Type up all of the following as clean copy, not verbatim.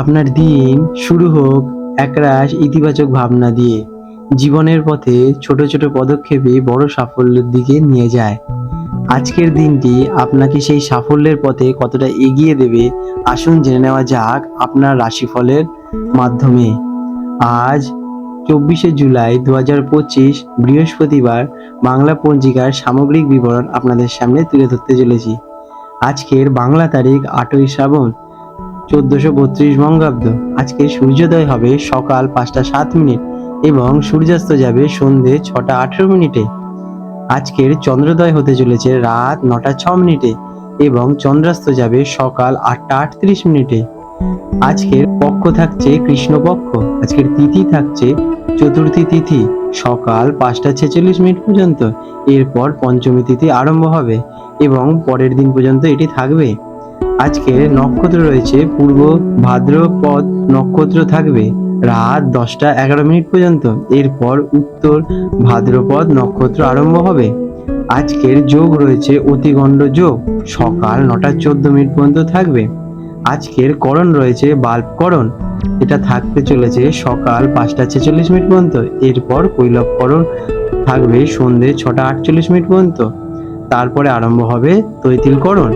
আপনার দিন শুরু হোক একরাশ ইতিবাচক ভাবনা দিয়ে। জীবনের পথে ছোট ছোট পদক্ষেপে বড় সাফল্যের দিকে নিয়ে যায়। আজকের দিনটি আপনাকে সেই সাফল্যের পথে কতটা এগিয়ে দেবে, আসুন জেনে নেওয়া যাক আপনার রাশিফলের মাধ্যমে। আজ 24শে জুলাই 2025 বৃহস্পতিবার। বাংলা পঞ্জিকার সামগ্রিক বিবরণ আপনাদের সামনে তুলে ধরতে চলেছি। আজকের বাংলা তারিখ 8ই শ্রাবণ 1432 বঙ্গাব্দ। আজকে সূর্যোদয় হবে সকাল 5টা 7 মিনিট এবং সূর্যাস্ত যাবে সন্ধে 6টা 18 মিনিটে। আজকের চন্দ্রোদয় হতে চলেছে রাত 9টা 6 মিনিটে এবং চন্দ্রাস্ত যাবে সকাল 8টা 38 মিনিটে। আজকের পক্ষ থাকছে কৃষ্ণপক্ষ। আজকের তিথি থাকছে চতুর্থী তিথি সকাল 5টা 46 মিনিট পর্যন্ত। এরপর পঞ্চমী তিথি আরম্ভ হবে এবং পরের দিন পর্যন্ত এটি থাকবে। আজকে নক্ষত্র রয়েছে পূর্ব ভাদ্রপদ নক্ষত্র থাকবে রাত 10টা 11 মিনিট পর্যন্ত। এরপর উত্তর ভাদ্রপদ নক্ষত্র আরম্ভ হবে। আজকের যোগ রয়েছে অতিগণ্ড যোগ সকাল 9টা 14 মিনিট পর্যন্ত থাকবে। আজকের করণ রয়েছে বাল্বকরণ, এটা থাকতে চলেছে সকাল 5টা 46 মিনিট পর্যন্ত। এরপর কৈলবকরণ থাকবে সন্ধে 6টা 48 মিনিট পর্যন্ত। তারপরে আরম্ভ হবে তৈতিলকরণ।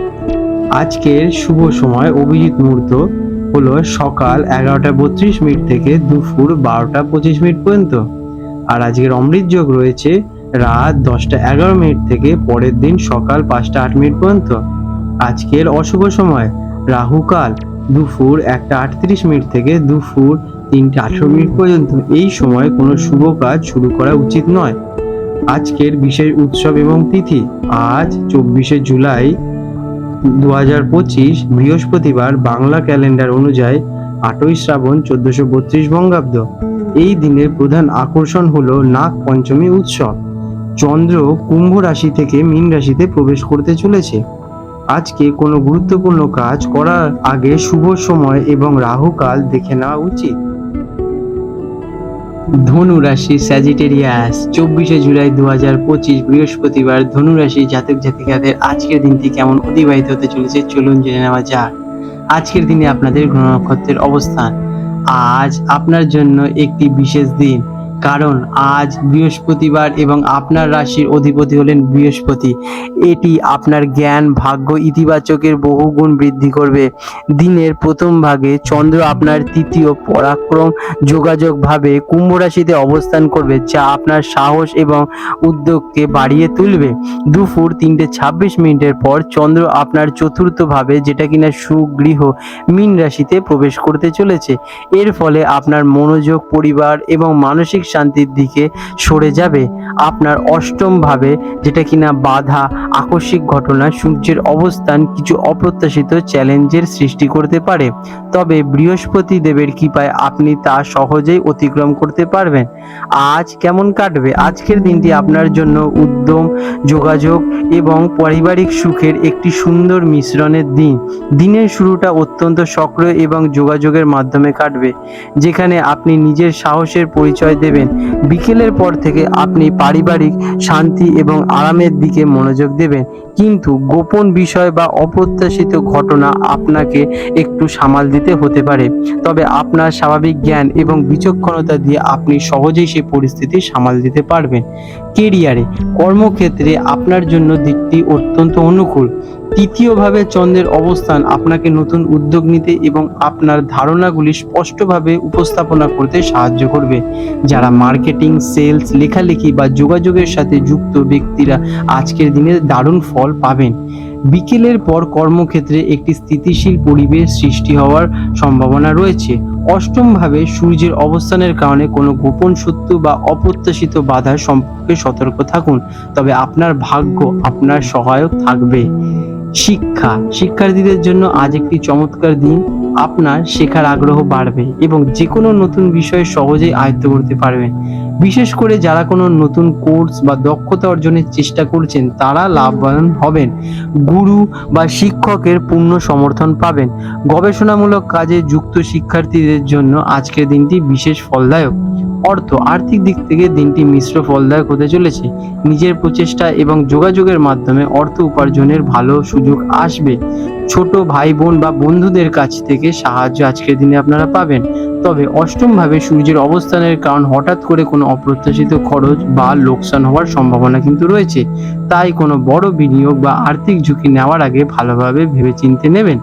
আজকের শুভ সময় অভিজিৎ মুহূর্ত হলো সকাল 11টা 32 মিনিট থেকে দুপুর 12টা 25 মিনিট পর্যন্ত। আর আজকের অমৃত যোগ রয়েছে রাত 10টা 11 মিনিট থেকে পরের দিন সকাল 5টা 8 মিনিট পর্যন্ত। আজকের অশুভ সময় রাহুকাল দুপুর 1টা 38 মিনিট থেকে দুপুর 3টা 18 মিনিট পর্যন্ত। এই সময় কোনো শুভ কাজ শুরু করা উচিত নয়। আজকের বিশেষ উৎসব এবং তিথি আজ 24শে জুলাই 2025 বৃহস্পতিবার। বাংলা ক্যালেন্ডার অনুযায়ী 8ই শ্রাবণ 1432 বঙ্গাব্দ। এই দিনের প্রধান আকর্ষণ হলো নাগ পঞ্চমী উৎসব। চন্দ্র কুম্ভ রাশি থেকে মীন রাশিতে প্রবেশ করতে চলেছে। আজকে কোনো গুরুত্বপূর্ণ কাজ করার আগে শুভ সময় এবং রাহুকাল দেখে নেওয়া উচিত। ধনু রাশি স্যাজিটেরিয়াস 24শে জুলাই 2025 বৃহস্পতিবার। ধনু রাশি জাতক জাতিকাদের আজকের দিনটি কেমন অতিবাহিত হতে চলেছে চলুন জেনে নেওয়া যাক। আজকের দিনে আপনাদের গ্রহ নক্ষত্রের অবস্থান। আজ আপনার জন্য একটি বিশেষ দিন, কারণ আজ বৃহস্পতিবার এবং আপনার রাশির অধিপতি হলেন বৃহস্পতি। এটি আপনার জ্ঞান ভাগ্য ইতিবাচকের বহুগুণ বৃদ্ধি করবে। দিনের প্রথম ভাগে চন্দ্র আপনার তৃতীয় পরাক্রম যোগাযোগ ভাবে কুম্ভ রাশিতে অবস্থান করবে, যা আপনার সাহস এবং উদ্যোগকে বাড়িয়ে তুলবে। দুপুর 3টা 26 মিনিটের পর চন্দ্র আপনার চতুর্থ ভাবে, যেটা কিনা সুগৃহ মীন রাশিতে প্রবেশ করতে চলেছে। এর ফলে আপনার মনোযোগ পরিবার এবং মানসিক শান্তির দিকে সরে যাবে। আপনার অষ্টম ভাবে, যেটা কিনা বাধা আকস্মিক ঘটনা সূর্যের অবস্থান কিছু অপ্রত্যাশিত চ্যালেঞ্জের সৃষ্টি করতে পারে, তবে বৃহস্পতি দেবের কৃপায় আপনি তা সহজেই অতিক্রম করতে পারবেন। আজ কেমন কাটবে? আজকের দিনটি আপনার জন্য উদ্যম যোগাযোগ এবং পারিবারিক সুখের একটি সুন্দর মিশ্রণের দিন। দিনের শুরুটা অত্যন্ত সক্রিয় এবং যোগাযোগের মাধ্যমে কাটবে, যেখানে আপনি নিজের সাহসের পরিচয় দেবেন। বিকেলের পর থেকে আপনি পারিবারিক শান্তি এবং আরামের দিকে মনোযোগ দেবেন, কিন্তু গোপন বিষয় বা অপ্রত্যাশিত ঘটনা আপনাকে একটু সামাল দিতে হতে পারে, তবে আপনার স্বাভাবিক জ্ঞান এবং বিচক্ষণতা দিয়ে আপনি সহজেই সেই পরিস্থিতি সামাল দিতে পারবেন। কেরিয়ারে কর্মক্ষেত্রে আপনার জন্য দিকটি অত্যন্ত অনুকূল। তৃতীয়ভাবে চন্দ্রের অবস্থান আপনাকে নতুন উদ্যোগ নিতে এবং আপনার ধারণাগুলি স্পষ্টভাবে উপস্থাপনা করতে সাহায্য করবে। যারা মার্কেটিং সেলস লেখালেখি বা যোগাযোগের সাথে যুক্ত ব্যক্তিরা আজকের দিনে দারুণ ফল পাবেন। বিকেলের পর কর্মক্ষেত্রে একটি স্থিতিশীল পরিবেশ সৃষ্টি হওয়ার সম্ভাবনা রয়েছে। অষ্টম ভাবে সূর্যের অবস্থানের কারণে কোনো গোপন শত্রু বা অপ্রত্যাশিত বাধার সম্পর্কে সতর্ক থাকুন, তবে আপনার ভাগ্য আপনার সহায়ক থাকবে। শিক্ষার্থীদের জন্য আজ একটি চমৎকার দিন। আপনার শেখার আগ্রহ বাড়বে এবং যে কোনো নতুন বিষয় সহজেই আয়ত্ত করতে পারবেন। বিশেষ করে যারা কোনো নতুন কোর্স বা দক্ষতা অর্জনের চেষ্টা করছেন তারা লাভবান হবেন। গুরু বা শিক্ষকের পূর্ণ সমর্থন পাবেন। গবেষণামূলক কাজে যুক্ত শিক্ষার্থীদের জন্য আজকের দিনটি বিশেষ ফলদায়ক। আর্থিক দিক থেকে দিনটি মিশ্র ফলদায়ক হতে চলেছে। নিজের প্রচেষ্টা এবং যোগাযোগের মাধ্যমে অর্থ উপার্জনের ভালো সুযোগ আসবে। ছোট ভাই বোন বা বন্ধুদের কাছ থেকে সাহায্য আজকের দিনে আপনারা পাবেন। তবে অষ্টম ভাবে সূর্যের অবস্থানের কারণ হঠাৎ করে কোনো অপ্রত্যাশিত খরচ বা লোকসান হওয়ার সম্ভাবনা কিন্তু রয়েছে। তাই কোনো বড় বিনিয়োগ বা আর্থিক ঝুঁকি নেওয়ার আগে ভালোভাবে ভেবেচিন্তে নেবেন।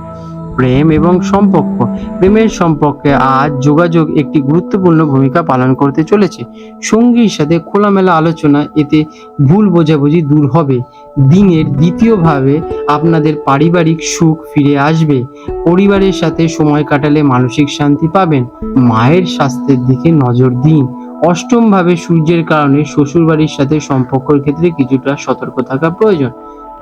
প্রেম এবং সম্পর্ক, প্রেমের সম্পর্কে আজ যোগাযোগ একটি গুরুত্বপূর্ণ ভূমিকা পালন করতে চলেছে। সঙ্গীর সাথে খোলামেলা আলোচনা, এতে ভুল বোঝাবুঝি দূর হবে। দিনের দ্বিতীয় ভাবে আপনাদের পারিবারিক সুখ ফিরে আসবে। পরিবারের সাথে সময় কাটালে মানসিক শান্তি পাবেন। মায়ের স্বাস্থ্যের দিকে নজর দিন। অষ্টম ভাবে সূর্যের কারণে শ্বশুরবাড়ির সাথে সম্পর্কের ক্ষেত্রে কিছুটা সতর্ক থাকা প্রয়োজন।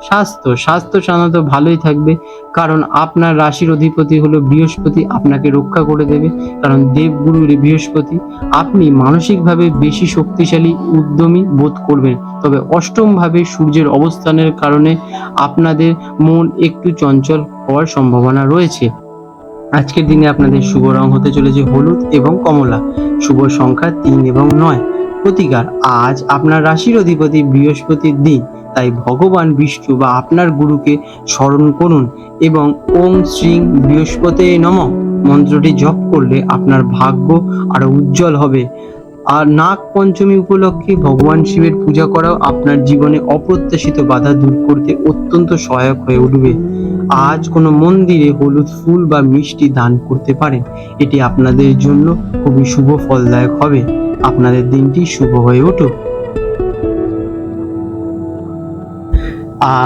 স্বাস্থ্য সাধারণত ভালোই থাকবে, কারণ আপনার রাশির অধিপতি হলো বৃহস্পতি, আপনাকে রক্ষা করে দেবে, কারণ দেবগুরু বৃহস্পতি। আপনি মানসিকভাবে বেশি শক্তিশালী, উদ্যমী বোধ করবেন। তবে অষ্টম ভাবে সূর্যের অবস্থানের কারণে আপনাদের মন একটু চঞ্চল হওয়ার সম্ভাবনা রয়েছে। আজকের দিনে আপনাদের শুভ রং হতে চলেছে হলুদ এবং কমলা। শুভ সংখ্যা 3 এবং 9। প্রতিকার, আজ আপনার রাশির অধিপতি বৃহস্পতির দিন, তাই ভগবান বিষ্ণু বা আপনার গুরুকে স্মরণ করুন এবং ওং শ্রীং বৃহস্পতে নমঃ মন্ত্রটি জপ করলে আপনার ভাগ্য আরো উজ্জ্বল হবে। আর নাগ পঞ্চমী উপলক্ষে ভগবান শিবের পূজা করাও আপনার জীবনে অপ্রত্যাশিত বাধা দূর করতে অত্যন্ত সহায়ক হয়ে উঠবে। আজ কোনো মন্দিরে হলুদ ফুল বা মিষ্টি দান করতে পারেন, এটি আপনাদের জন্য খুবই শুভ ফলদায়ক হবে। আপনাদের দিনটি শুভ হয়ে উঠুক।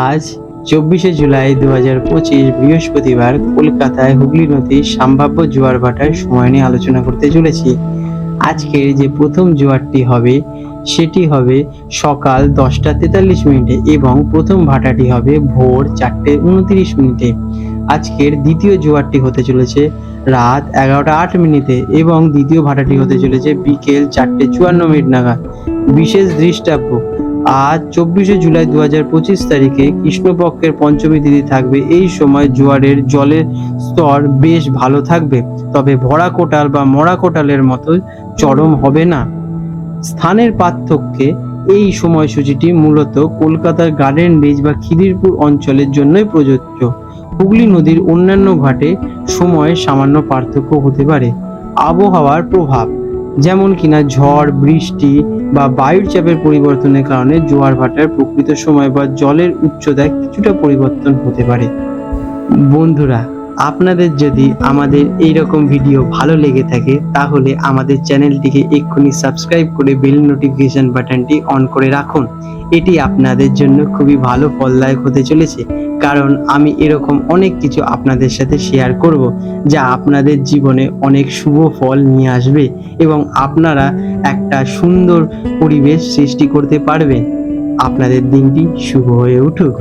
আজ 24শে জুলাই 2025 বৃহস্পতিবার কলকাতায় হুগলি নদীর সম্ভাব্য জোয়ার ভাটার সময় নিয়ে আলোচনা করতে চলেছি। আজকের যে প্রথম জোয়ারটি হবে সেটি হবে সকাল 10:43 এবং প্রথম ভাটাটি হবে ভোর 4:29। আজকের দ্বিতীয় জোয়ারটি হতে চলেছে রাত 11:08 এবং দ্বিতীয় ভাটাটি হতে চলেছে বিকেল 4:54 নাগাদ। বিশেষ দৃষ্টাব্য, আজ 24শে জুলাই 2025 তারিখে কৃষ্ণপক্ষের পঞ্চমী তিথি থাকবে। এই সময় জোয়ারের জলের স্তর বেশ ভালো থাকবে, তবে ভরা কোটাল বা মরা কোটালের মতো চরম হবে না। স্থানের পার্থক্যে এই সময়সূচিটি মূলত কলকাতার গার্ডেন রিচ বা খিদিরপুর অঞ্চলের জন্যই প্রযোজ্য। হুগলি নদীর অন্যান্য ঘাটে সময়ে সামান্য পার্থক্য হতে পারে। আবহাওয়ার প্রভাব, যেমন কিনা ঝড়, বৃষ্টি বা বায়ুর চাপের পরিবর্তনের কারণে জোয়ার ভাটার প্রকৃত সময় বা জলের উচ্চতায় কিছুটা পরিবর্তন হতে পারে। বন্ধুরা, আপনাদের যদি আমাদের এইরকম ভিডিও ভালো লেগে থাকে তাহলে আমাদের চ্যানেলটিকে এক্ষুনি সাবস্ক্রাইব করে বেল নোটিফিকেশন বাটনটি অন করে রাখুন। এটি আপনাদের জন্য খুবই ভালো ফলদায়ক হতে চলেছে, কারণ আমি এরকম অনেক কিছু আপনাদের সাথে শেয়ার করব যা আপনাদের জীবনে অনেক শুভ ফল নিয়ে আসবে এবং আপনারা একটা সুন্দর পরিবেশ সৃষ্টি করতে পারবেন। আপনাদের দিনটি শুভ হয়ে উঠুক।